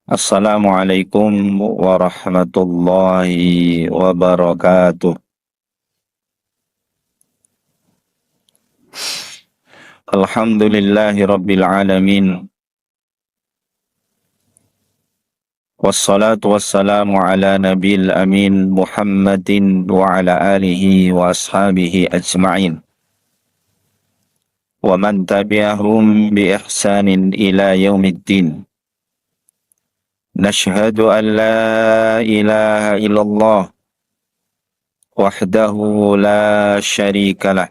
Assalamualaikum warahmatullahi wabarakatuh. Alhamdulillahi rabbil alamin. Wassalatu wassalamu ala nabil amin Muhammadin wa ala alihi wa ashabihi ajma'in. Wa man tabi'ahum bi ihsanin ila yaumiddin. Nashhadu an la ilaha illallah wahdahu la syarika lah.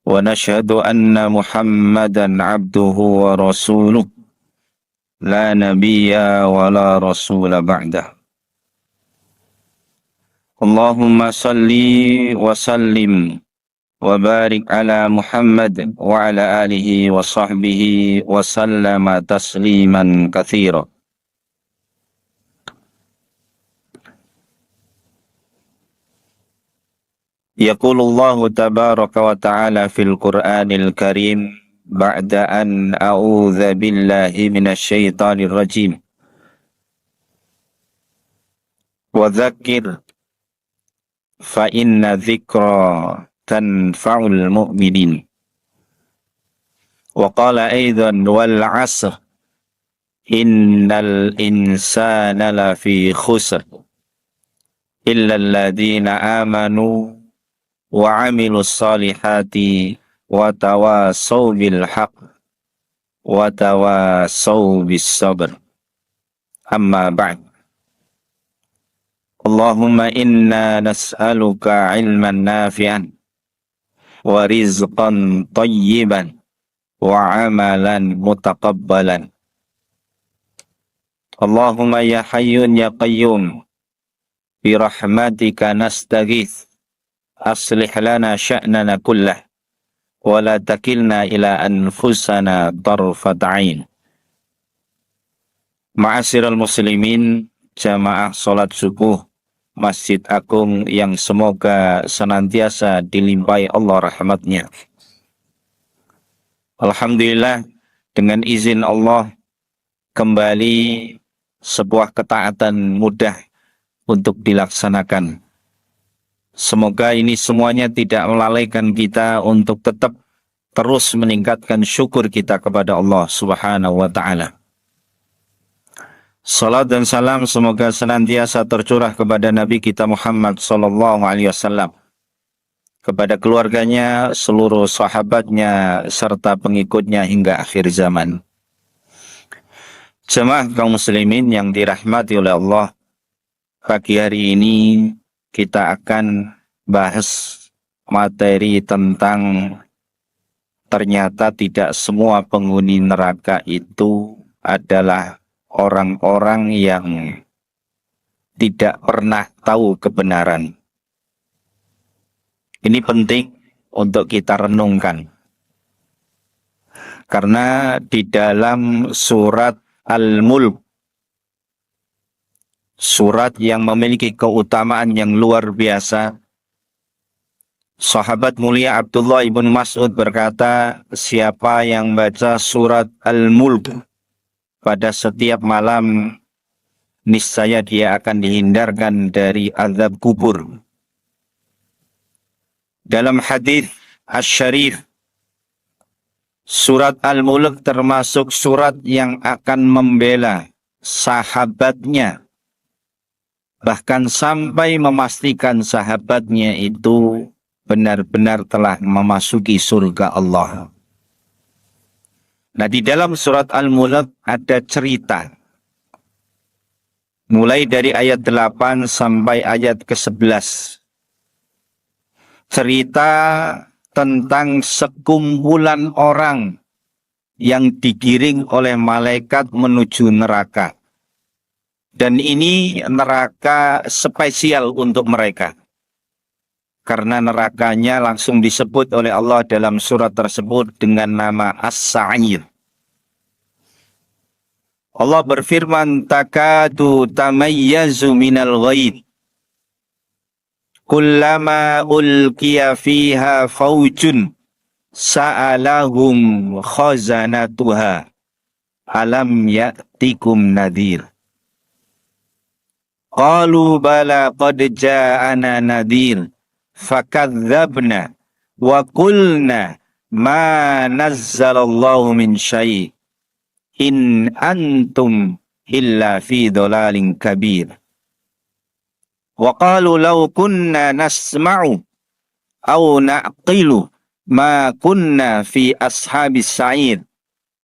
ونشهد أن محمدا عبده ورسوله لا نبي ولا رسول بعده اللهم صل وسلم وبارك على محمد وعلى آله وصحبه وسلم تسليما كثيرا. يقول الله تبارك وتعالى في القرآن الكريم بعد أن أعوذ بالله من الشيطان الرجيم وذكر فإن ذكرى تنفع المؤمنين وقال أيضا والعصر إن الإنسان لفي خسر إلا الذين آمنوا وعملوا الصالحات وتواصوا بالحق وتواصوا بالصبر أما بعد اللهم إنا نسألك علما نافعا ورزقا طيبا وعملا متقبلا اللهم يا حي يا قيوم برحمتك نستغيث أصلح لنا شأننا كله ولا تكلنا إلى أنفسنا طرفة عين. Ma'asyiral muslimin, jamaah salat subuh Masjid Agung yang semoga senantiasa dilimpahi Allah rahmatnya. Alhamdulillah, dengan izin Allah kembali sebuah ketaatan mudah untuk dilaksanakan. Semoga ini semuanya tidak melalaikan kita untuk tetap terus meningkatkan syukur kita kepada Allah Subhanahu wa Ta'ala. Salat dan salam semoga senantiasa tercurah kepada Nabi kita Muhammad sallallahu alaihi wasallam, kepada keluarganya, seluruh sahabatnya serta pengikutnya hingga akhir zaman. Jemaah kaum muslimin yang dirahmati oleh Allah, pagi hari ini kita akan bahas materi tentang ternyata tidak semua penghuni neraka itu adalah orang-orang yang tidak pernah tahu kebenaran. Ini penting untuk kita renungkan. Karena di dalam surat Al-Mulk, surat yang memiliki keutamaan yang luar biasa, sahabat mulia Abdullah ibn Mas'ud berkata, siapa yang baca surat Al-Mulk pada setiap malam, niscaya dia akan dihindarkan dari azab kubur. Dalam hadis Asy-Syarif, surat Al-Mulk termasuk surat yang akan membela sahabatnya, bahkan sampai memastikan sahabatnya itu benar-benar telah memasuki surga Allah. Nah, di dalam surat Al-Mulk ada cerita. Mulai dari ayat 8 sampai ayat ke-11. Cerita tentang sekumpulan orang yang digiring oleh malaikat menuju neraka. Dan ini neraka spesial untuk mereka. Karena nerakanya langsung disebut oleh Allah dalam surat tersebut dengan nama As-Sa'ir. Allah berfirman, takadu tamayyazu minal ghaid. Kullama ulqiya fiha faujun sa'alahum khazanatuha. Alam ya'tikum nadhir. Qalu bala qad ja'ana nadhir. Fakadzabna wa qulna ma nazzalallahu min syai' in antum illa fi dhalalin kabir. Wa qalu law kunna nasma'u aw na'qilu ma kunna fi ashabis sa'ir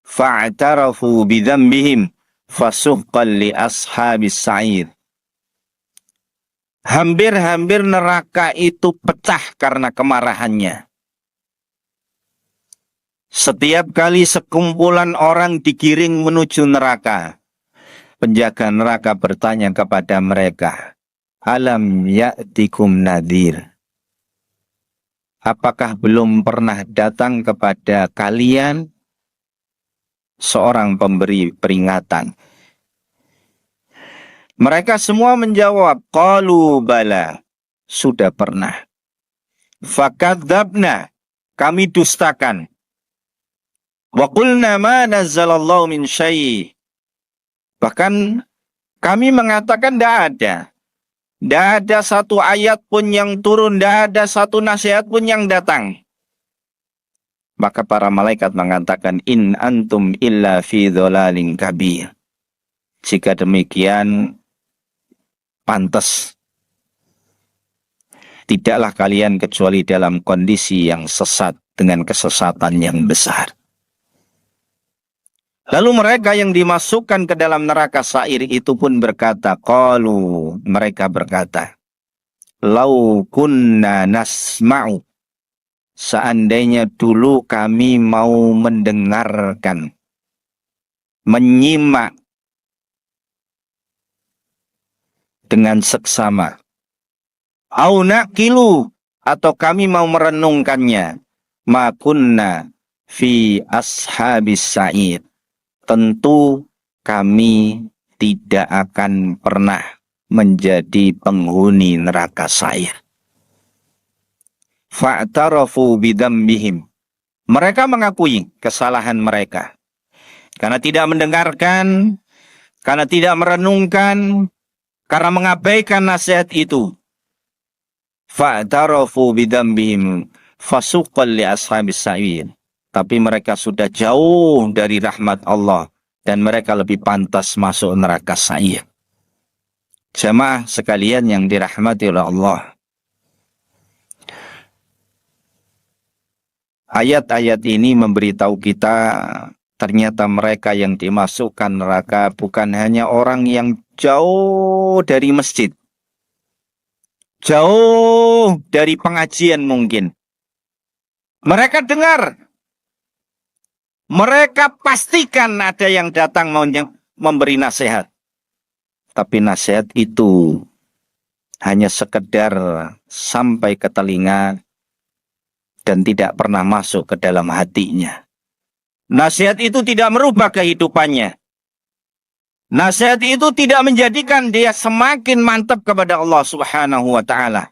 fa'tarafu bidzambihim fasuhqan li ashabis sa'ir. Hampir-hampir neraka itu pecah karena kemarahannya. Setiap kali sekumpulan orang digiring menuju neraka, penjaga neraka bertanya kepada mereka, Alam ya'tikum nadhir. Apakah belum pernah datang kepada kalian seorang pemberi peringatan? Mereka semua menjawab, qalu bala, sudah pernah. Fakadzabna, kami dustakan. Wa qulna ma nazzalallahu min syai'. Bahkan kami mengatakan tidak ada. Tidak ada satu ayat pun yang turun, tidak ada satu nasihat pun yang datang. Maka para malaikat mengatakan, in antum illa fi dhalalin kabir. Jika demikian, pantas. Tidaklah kalian kecuali dalam kondisi yang sesat dengan kesesatan yang besar. Lalu mereka yang dimasukkan ke dalam neraka sa'ir itu pun berkata, qalu, mereka berkata, lau kunna nasma'u, seandainya dulu kami mau mendengarkan, menyimak dengan seksama, au naqilu, atau kami mau merenungkannya, ma kunna fi ashabis sa'ir, tentu kami tidak akan pernah menjadi penghuni neraka sa'ir. Fa'tarafu bidzambihim, mereka mengakui kesalahan mereka karena tidak mendengarkan, karena tidak merenungkan, karena mengabaikan nasihat itu. Fa'tarafu bidzambihim fasuqal li ashabis sa'ir. Tapi mereka sudah jauh dari rahmat Allah dan mereka lebih pantas masuk neraka sa'ir. Jamaah sekalian yang dirahmati oleh Allah. Ayat-ayat ini memberitahu kita ternyata mereka yang dimasukkan neraka bukan hanya orang yang jauh dari masjid, jauh dari pengajian mungkin. Mereka dengar, mereka pastikan ada yang datang mau memberi nasihat. Tapi nasihat itu hanya sekedar sampai ke telinga dan tidak pernah masuk ke dalam hatinya. Nasihat itu tidak merubah kehidupannya. Nasihat itu tidak menjadikan dia semakin mantap kepada Allah Subhanahu wa ta'ala.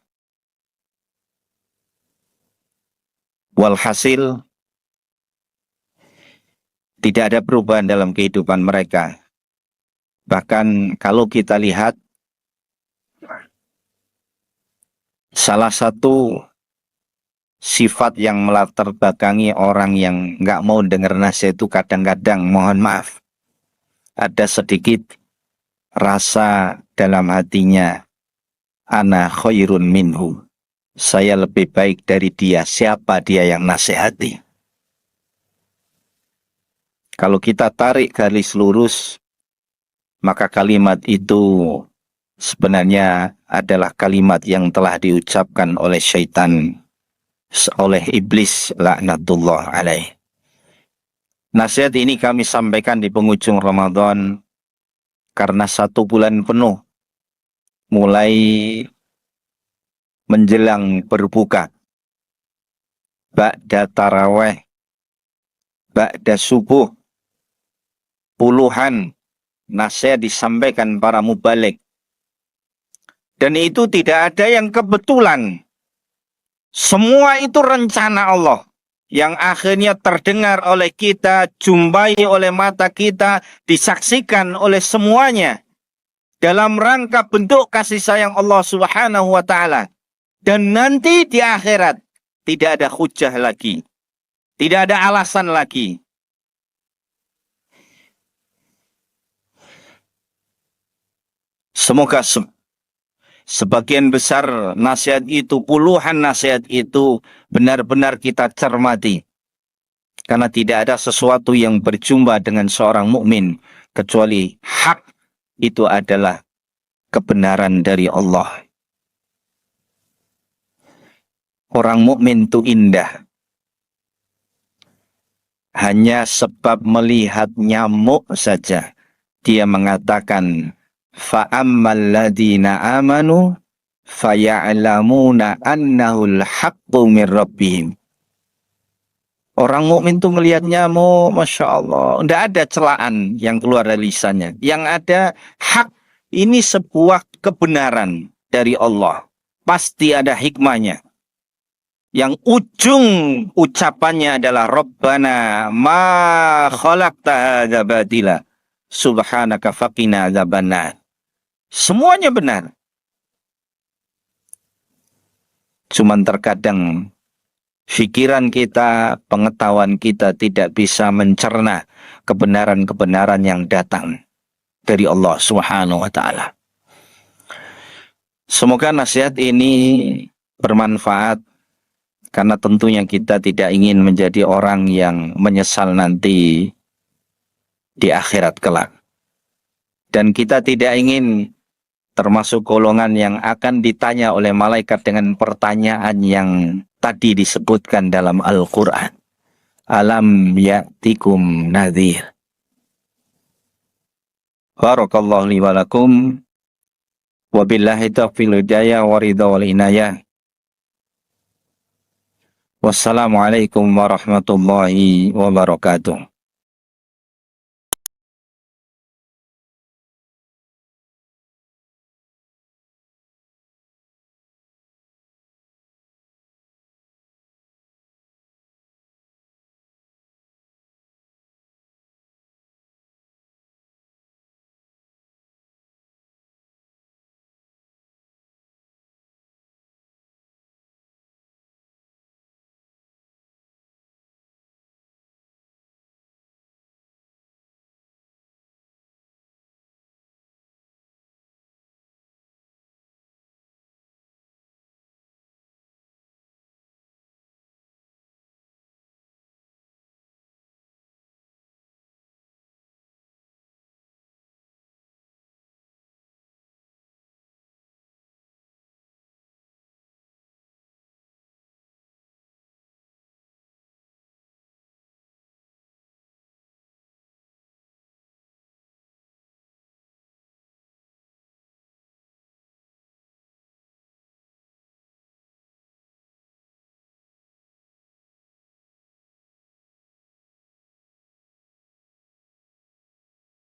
Walhasil, tidak ada perubahan dalam kehidupan mereka. Bahkan kalau kita lihat, salah satu sifat yang melatar belakangi orang yang nggak mau dengar nasihat itu kadang-kadang, mohon maaf, ada sedikit rasa dalam hatinya, ana khairun minhu, saya lebih baik dari dia. Siapa dia yang nasihati? Kalau kita tarik garis lurus, maka kalimat itu sebenarnya adalah kalimat yang telah diucapkan oleh syaitan, oleh iblis laknatullah alaih. Nasihat ini kami sampaikan di penghujung Ramadan karena 1 bulan penuh mulai menjelang berbuka, ba'da taraweh, ba'da subuh, puluhan nasihat disampaikan para mubalik. Dan itu tidak ada yang kebetulan. Semua itu rencana Allah. yang akhirnya terdengar oleh kita, jumpai oleh mata kita, disaksikan oleh semuanya dalam rangka bentuk kasih sayang Allah Subhanahu wa taala. Dan nanti di akhirat tidak ada hujah lagi, tidak ada alasan lagi. Semoga sebagian besar nasihat itu, puluhan nasihat itu benar-benar kita cermati. Karena tidak ada sesuatu yang berjumpa dengan seorang mukmin kecuali hak itu adalah kebenaran dari Allah. Orang mukmin itu indah. Hanya sebab melihat nyamuk saja dia mengatakan fa'ammal ladina amanu faya'lamuna annahul haqqu min rabbihim. Orang mukmin tuh melihat nyamuk, masya Allah, tidak ada celaan yang keluar dari lisannya. Yang ada hak, ini sebuah kebenaran dari Allah. Pasti ada hikmahnya. Yang ujung ucapannya adalah Rabbana ma khalaqta hadza batila subhanaka faqina adzabannar. Semuanya benar. Cuman terkadang pikiran kita, pengetahuan kita tidak bisa mencerna kebenaran-kebenaran yang datang dari Allah Subhanahu wa taala. Semoga nasihat ini bermanfaat, karena tentunya kita tidak ingin menjadi orang yang menyesal nanti di akhirat kelak. Dan kita tidak ingin termasuk golongan yang akan ditanya oleh malaikat dengan pertanyaan yang tadi disebutkan dalam Al-Quran. Alam ya'tikum nadhir. Barakallahu li wa lakum. Wabillahi taufiq hidayah wa ridha wal inayah. Wassalamualaikum warahmatullahi wabarakatuh.